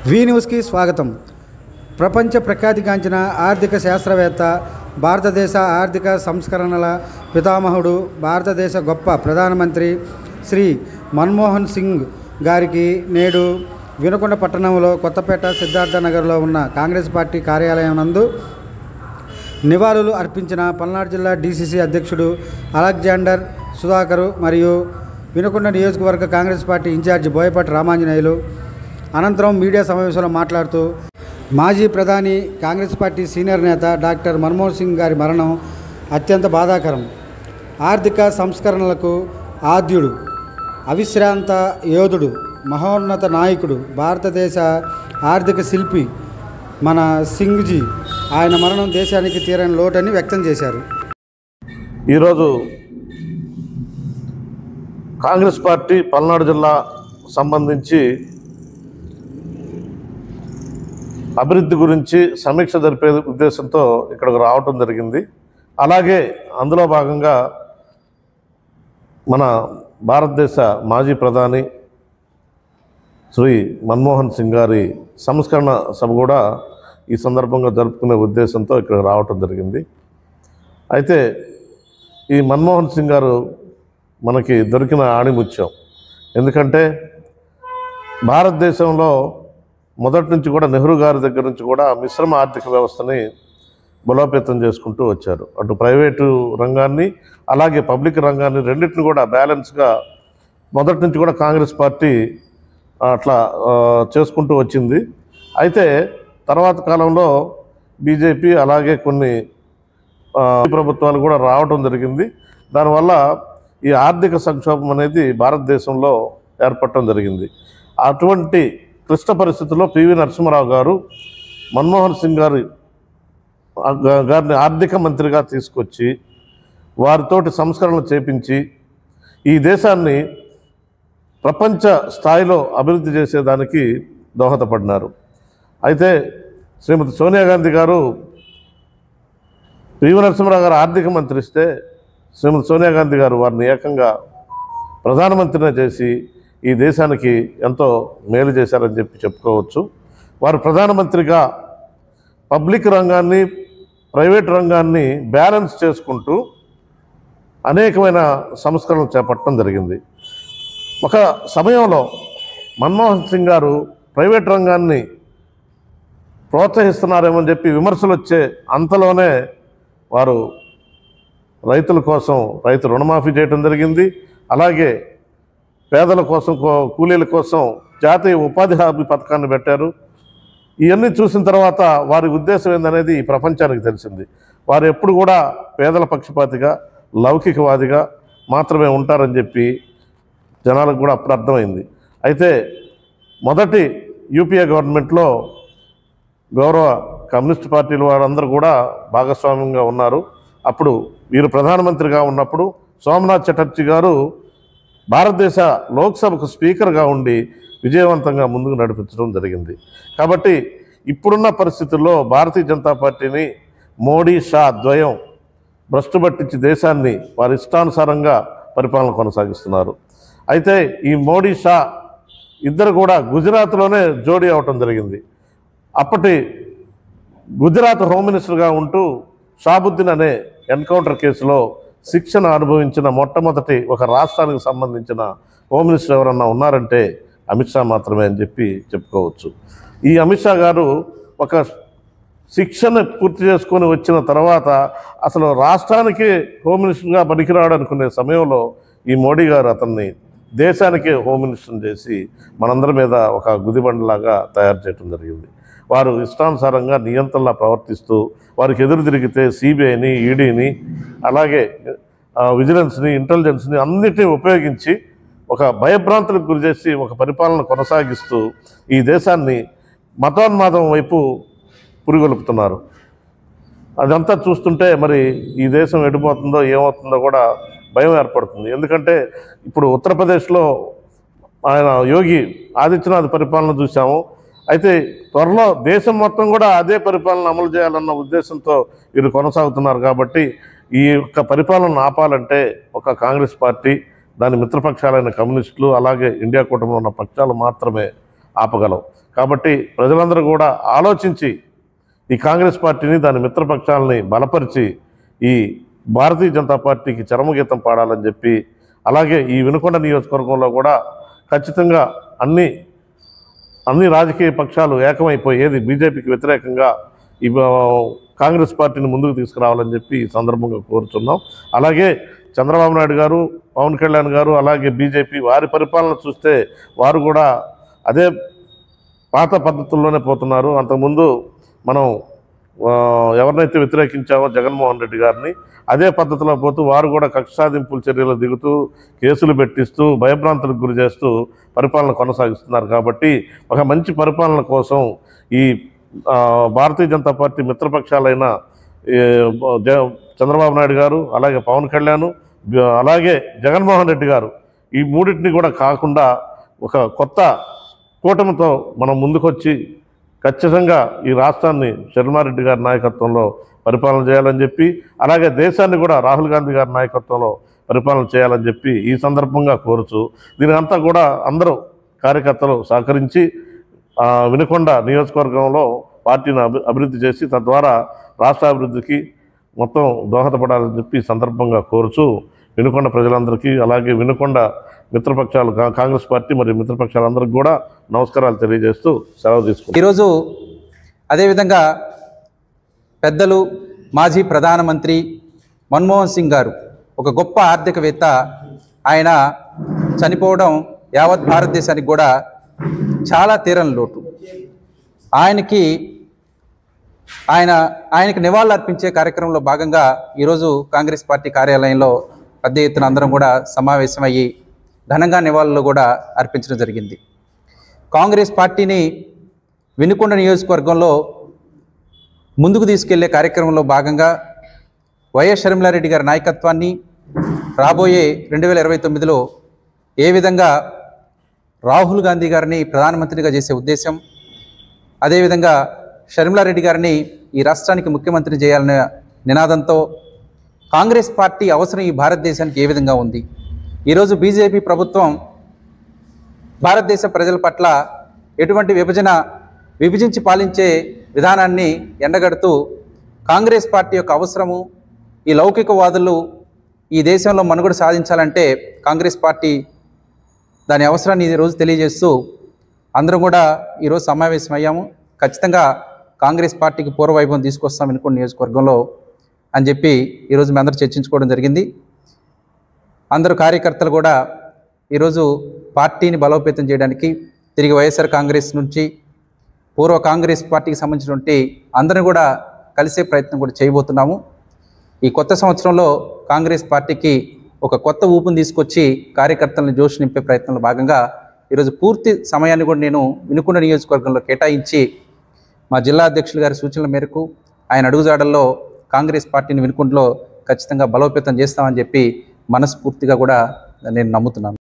వి న్యూస్కి స్వాగతం. ప్రపంచ ప్రఖ్యాతిగాంచిన ఆర్థిక శాస్త్రవేత్త, భారతదేశ ఆర్థిక సంస్కరణల పితామహుడు, భారతదేశ గొప్ప ప్రధానమంత్రి శ్రీ మన్మోహన్ సింగ్ గారికి నేడు వినుకొండ పట్టణంలో కొత్తపేట సిద్ధార్థ నగర్లో ఉన్న కాంగ్రెస్ పార్టీ కార్యాలయం నందు నివాళులు అర్పించిన పల్నాడు జిల్లా డీసీసీ అధ్యక్షుడు అలెగ్జాండర్ సుధాకర్ మరియు వినుకొండ నియోజకవర్గ కాంగ్రెస్ పార్టీ ఇన్ఛార్జి బోయపాటి రామాంజనేయులు అనంతరం మీడియా సమావేశంలో మాట్లాడుతూ మాజీ ప్రధాని, కాంగ్రెస్ పార్టీ సీనియర్ నేత డాక్టర్ మన్మోహన్ సింగ్ గారి మరణం అత్యంత బాధాకరం. ఆర్థిక సంస్కరణలకు ఆద్యుడు, అవిశ్రాంత యోధుడు, మహోన్నత నాయకుడు, భారతదేశ ఆర్థిక శిల్పి మన సింగ్జీ ఆయన మరణం దేశానికి తీరని లోటని వ్యక్తం చేశారు. ఈరోజు కాంగ్రెస్ పార్టీ పల్నాడు జిల్లా సంబంధించి అభివృద్ధి గురించి సమీక్ష జరిపే ఉద్దేశంతో ఇక్కడికి రావటం జరిగింది. అలాగే అందులో భాగంగా మన భారతదేశ మాజీ ప్రధాని శ్రీ మన్మోహన్ సింగ్ గారి సంస్కరణ సభ కూడా ఈ సందర్భంగా జరుపుకునే ఉద్దేశంతో ఇక్కడ రావటం జరిగింది. అయితే ఈ మన్మోహన్ సింగ్ గారు మనకి దొరికిన ఆణిముత్యం. ఎందుకంటే భారతదేశంలో మొదటి నుంచి కూడా నెహ్రూ గారి దగ్గర నుంచి కూడా మిశ్రమ ఆర్థిక వ్యవస్థని బలోపేతం చేసుకుంటూ వచ్చారు. అటు ప్రైవేటు రంగాన్ని అలాగే పబ్లిక్ రంగాన్ని రెండింటిని కూడా బ్యాలెన్స్గా మొదటి నుంచి కూడా కాంగ్రెస్ పార్టీ అట్లా చేసుకుంటూ వచ్చింది. అయితే తర్వాత కాలంలో బీజేపీ అలాగే కొన్ని ప్రభుత్వాలు కూడా రావడం జరిగింది. దానివల్ల ఈ ఆర్థిక సంక్షోభం అనేది భారతదేశంలో ఏర్పడటం జరిగింది. అటువంటి క్లిష్ట పరిస్థితుల్లో పివి నరసింహారావు గారు మన్మోహన్ సింగ్ గారిని ఆర్థిక మంత్రిగా తీసుకొచ్చి వారితోటి సంస్కరణలు చేపించి ఈ దేశాన్ని ప్రపంచ స్థాయిలో అభివృద్ధి చేసేదానికి దోహదపడినారు. అయితే శ్రీమతి సోనియా గాంధీ గారు పివి నరసింహారావు గారు ఆర్థిక మంత్రి ఇస్తే శ్రీమతి సోనియా గాంధీ గారు వారిని ఏకంగా ప్రధానమంత్రినే చేసి ఈ దేశానికి ఎంతో మేలు చేశారని చెప్పుకోవచ్చు. వారు ప్రధానమంత్రిగా పబ్లిక్ రంగాన్ని, ప్రైవేట్ రంగాన్ని బ్యాలెన్స్ చేసుకుంటూ అనేకమైన సంస్కరణలు చేపట్టడం జరిగింది. ఒక సమయంలో మన్మోహన్ సింగ్ గారు ప్రైవేట్ రంగాన్ని ప్రోత్సహిస్తున్నారేమని చెప్పి విమర్శలు వచ్చే అంతలోనే వారు రైతుల కోసం రైతు రుణమాఫీ చేయడం జరిగింది. అలాగే పేదల కోసం, కూలీల కోసం జాతీయ ఉపాధి హామీ పథకాన్ని పెట్టారు. ఇవన్నీ చూసిన తర్వాత వారి ఉద్దేశం ఏందనేది ప్రపంచానికి తెలిసింది. వారు ఎప్పుడు కూడా పేదల పక్షపాతిగా, లౌకికవాదిగా మాత్రమే ఉంటారని చెప్పి జనాలకు కూడా అప్పుడు అర్థమైంది. అయితే మొదటి యూపీఏ గవర్నమెంట్లో గౌరవ కమ్యూనిస్ట్ పార్టీల వారందరూ కూడా భాగస్వామ్యంగా ఉన్నారు. అప్పుడు వీరు ప్రధానమంత్రిగా ఉన్నప్పుడు సోమనాథ్ చటర్జీ గారు భారతదేశ లోక్సభకు స్పీకర్గా ఉండి విజయవంతంగా ముందుకు నడిపించడం జరిగింది. కాబట్టి ఇప్పుడున్న పరిస్థితుల్లో భారతీయ జనతా పార్టీని మోడీ, షా ద్వయం భ్రష్టు పట్టించి దేశాన్ని వారి ఇష్టానుసారంగా పరిపాలన కొనసాగిస్తున్నారు. అయితే ఈ మోడీ, షా ఇద్దరు కూడా గుజరాత్లోనే జోడీ అవటం జరిగింది. అప్పటి గుజరాత్ హోమ్ మినిస్టర్గా ఉంటూ షాబుద్దీన్ అనే ఎన్కౌంటర్ కేసులో శిక్షణ అనుభవించిన మొట్టమొదటి ఒక రాష్ట్రానికి సంబంధించిన హోమ్ మినిస్టర్ ఎవరన్నా ఉన్నారంటే అమిత్ షా మాత్రమే అని చెప్పి చెప్పుకోవచ్చు. ఈ అమిత్ షా గారు ఒక శిక్షణ పూర్తి చేసుకొని వచ్చిన తర్వాత అసలు రాష్ట్రానికి హోమ్ మినిస్టర్గా పనికిరాడు అనుకునే సమయంలో ఈ మోడీ గారు అతన్ని దేశానికే హోమ్ మినిస్టర్ చేసి మనందరి మీద ఒక గుదిబండలాగా తయారు చేయడం జరిగింది. వారు ఇష్టానుసారంగా నియంత్రణలా ప్రవర్తిస్తూ వారికి ఎదురు తిరిగితే సిబిఐని, ఈడీని, అలాగే విజిలెన్స్ని, ఇంటెలిజెన్స్ని అన్నిటినీ ఉపయోగించి ఒక భయభ్రాంతులకు గురి చేసి ఒక పరిపాలన కొనసాగిస్తూ ఈ దేశాన్ని మతోన్మాదం వైపు పురిగొల్పుతున్నారు. అదంతా చూస్తుంటే మరి ఈ దేశం ఎడిపోతుందో ఏమవుతుందో కూడా భయం ఏర్పడుతుంది. ఎందుకంటే ఇప్పుడు ఉత్తరప్రదేశ్లో ఆయన యోగి ఆదిత్యనాథ్ పరిపాలన చూసాము. అయితే త్వరలో దేశం మొత్తం కూడా అదే పరిపాలన అమలు చేయాలన్న ఉద్దేశంతో వీరు కొనసాగుతున్నారు. కాబట్టి ఈ యొక్క పరిపాలన ఆపాలంటే ఒక కాంగ్రెస్ పార్టీ, దాని మిత్రపక్షాలైన కమ్యూనిస్టులు, అలాగే ఇండియా కూటమిలో ఉన్న పక్షాలు మాత్రమే ఆపగలవు. కాబట్టి ప్రజలందరూ కూడా ఆలోచించి ఈ కాంగ్రెస్ పార్టీని దాని మిత్రపక్షాలని బలపరిచి ఈ భారతీయ జనతా పార్టీకి చరమగీతం పాడాలని చెప్పి, అలాగే ఈ వినుకొండ నియోజకవర్గంలో కూడా ఖచ్చితంగా అన్ని రాజకీయ పక్షాలు ఏకమైపోయి ఏది బీజేపీకి వ్యతిరేకంగా ఈ కాంగ్రెస్ పార్టీని ముందుకు తీసుకురావాలని చెప్పి ఈ సందర్భంగా కోరుతున్నాం. అలాగే చంద్రబాబు నాయుడు గారు, పవన్ కళ్యాణ్ గారు, అలాగే బీజేపీ వారి పరిపాలన చూస్తే వారు కూడా అదే పాత పద్ధతుల్లోనే పోతున్నారు. అంతకుముందు మనం ఎవరినైతే వ్యతిరేకించామో జగన్మోహన్ రెడ్డి గారిని, అదే పద్ధతిలో పోతూ వారు కూడా కక్ష సాధింపుల చర్యలు దిగుతూ కేసులు పెట్టిస్తూ భయభ్రాంతులకు గురి చేస్తూ పరిపాలన కొనసాగిస్తున్నారు. కాబట్టి ఒక మంచి పరిపాలన కోసం ఈ భారతీయ జనతా పార్టీ మిత్రపక్షాలైన చంద్రబాబు నాయుడు గారు, అలాగే పవన్ కళ్యాణ్, అలాగే జగన్మోహన్ రెడ్డి గారు ఈ మూడింటిని కూడా కాకుండా ఒక కొత్త కూటమితో మనం ముందుకొచ్చి ఖచ్చితంగా ఈ రాష్ట్రాన్ని శర్మారెడ్డి గారి నాయకత్వంలో పరిపాలన చేయాలని చెప్పి, అలాగే దేశాన్ని కూడా రాహుల్ గాంధీ గారి నాయకత్వంలో పరిపాలన చేయాలని చెప్పి ఈ సందర్భంగా కోరుచు, దీనికంతా కూడా అందరూ కార్యకర్తలు సహకరించి వినుకొండ నియోజకవర్గంలో పార్టీని అభివృద్ధి చేసి తద్వారా రాష్ట్ర అభివృద్ధికి మొత్తం దోహదపడాలని చెప్పి ఈ సందర్భంగా కోరుచు వినుకొండ ప్రజలందరికీ, అలాగే వినుకొండ మిత్రపక్షాలు కాంగ్రెస్ పార్టీ మరియు మిత్రపక్షాలందరికీ కూడా నమస్కారాలు తెలియజేస్తూ సెలవు తీసుకుంటాం. ఈరోజు అదేవిధంగా పెద్దలు మాజీ ప్రధానమంత్రి మన్మోహన్ సింగ్ గారు, ఒక గొప్ప ఆర్థికవేత్త, ఆయన చనిపోవడం యావత్ భారతదేశానికి కూడా చాలా తీరని లోటు. ఆయనకి నివాళులు అర్పించే కార్యక్రమంలో భాగంగా ఈరోజు కాంగ్రెస్ పార్టీ కార్యాలయంలో పెద్ద ఎత్తున అందరం కూడా సమావేశమయ్యి ఘనంగా నివాళులు కూడా అర్పించడం జరిగింది. కాంగ్రెస్ పార్టీని వినుకొండ నియోజకవర్గంలో ముందుకు తీసుకెళ్లే కార్యక్రమంలో భాగంగా వైఎస్ షర్మిలారెడ్డి గారి నాయకత్వాన్ని రాబోయే 2029లో ఏ విధంగా రాహుల్ గాంధీ గారిని ప్రధానమంత్రిగా చేసే ఉద్దేశం, అదేవిధంగా షర్మిలారెడ్డి గారిని ఈ రాష్ట్రానికి ముఖ్యమంత్రి చేయాలనే నినాదంతో కాంగ్రెస్ పార్టీ అవసరం ఈ భారతదేశానికి ఏ విధంగా ఉంది, ఈరోజు బీజేపీ ప్రభుత్వం భారతదేశ ప్రజల పట్ల ఎటువంటి విభజించి పాలించే విధానాన్ని ఎండగడుతూ కాంగ్రెస్ పార్టీ యొక్క అవసరము, ఈ లౌకికవాదులు ఈ దేశంలో మనుగడ సాధించాలంటే కాంగ్రెస్ పార్టీ దాని అవసరాన్ని ఈరోజు తెలియజేస్తూ అందరం కూడా ఈరోజు సమావేశమయ్యాము. ఖచ్చితంగా కాంగ్రెస్ పార్టీకి పూర్వవైభవం తీసుకొస్తాం వినుకొండ నియోజకవర్గంలో అని చెప్పి ఈరోజు మేము అందరూ చర్చించుకోవడం జరిగింది. అందరూ కార్యకర్తలు కూడా ఈరోజు పార్టీని బలోపేతం చేయడానికి తిరిగి వైఎస్ఆర్ కాంగ్రెస్ నుంచి పూర్వ కాంగ్రెస్ పార్టీకి సంబంధించినటువంటి అందరిని కూడా కలిసే ప్రయత్నం కూడా చేయబోతున్నాము. ఈ కొత్త సంవత్సరంలో కాంగ్రెస్ పార్టీకి ఒక కొత్త ఊపుని తీసుకొచ్చి కార్యకర్తలను జోష్ నింపే ప్రయత్నంలో భాగంగా ఈరోజు పూర్తి సమయాన్ని కూడా నేను వినుకొండ నియోజకవర్గంలో కేటాయించి మా జిల్లా అధ్యక్షులు గారి సూచనల మేరకు ఆయన అడుగుజాడల్లో కాంగ్రెస్ పార్టీని వినుకొండలో ఖచ్చితంగా బలోపేతం చేస్తామని చెప్పి మనస్ఫూర్తిగా కూడా నేను నమ్ముతున్నాను.